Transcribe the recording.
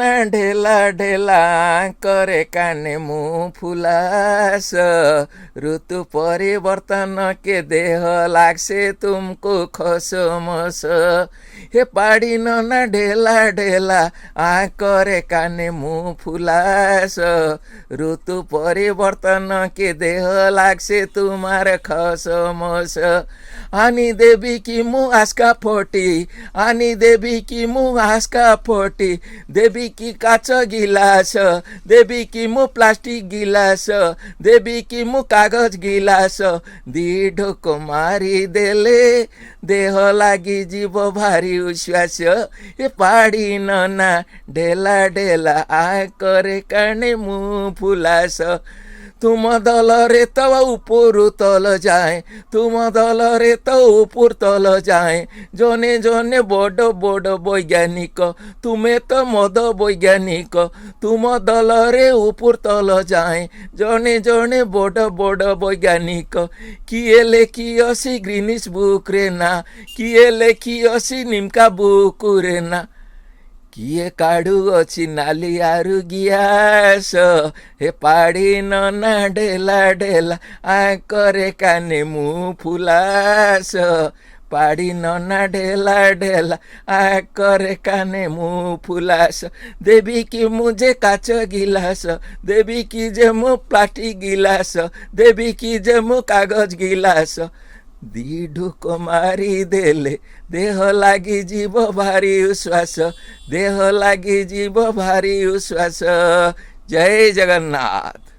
ନା ଢେଲା ଢେଲା करे काने मुँह फुलास ऋतु परिवर्तन के देह लाग्से तुमको खसमस हे पाड़ी ना ढेला ढेला करे काने मुँह फुलास ऋतु परिवर्तन के देह लाग्से तुम्हारे खसमस आनी देवी की मुँह आस्का फोटी आनी देवी की मुँह आस्का फोटी देवी की काच गिलास देवी की मुँह प्लास्टिक गिलास देवी की मुँह कागज गिलास दी ढोक मारी देले देह लागी जीव भारी उश्वास ए पाड़ी नना ढेला ढेला आ करे काने मुँह फुलास तुम दल रे तो ऊपर तल जाए तुम दल रे तो ऊपर तल जाए जने जने बड़ बड़ वैज्ञानिक तुम्हें तो मद वैज्ञानिक तुम दल रे ऊपर तल जाए जने जने बड़ बड़ वैज्ञानिक किए लेखी असी ग्रीनिश बुक रे ना किए लेखी असी निमका बुक रे ना किए काढ़ू अच्छी नाली आरु गियास हे पाड़ी नना ढेला ढेला आ करे काने मुँह फुलास पाड़ी नना ढेला ढेला आ करे काने मुँह फुलास देवी की मुझे काच गिलास देवी की जे मुँह प्लास्टिक गिलास देवी की जे मुँह कागज गिलास दी ढुक मारी देले देह लागी जीव भारी उश्वास देह लागी जीव भारी उश्वास जय जगन्नाथ।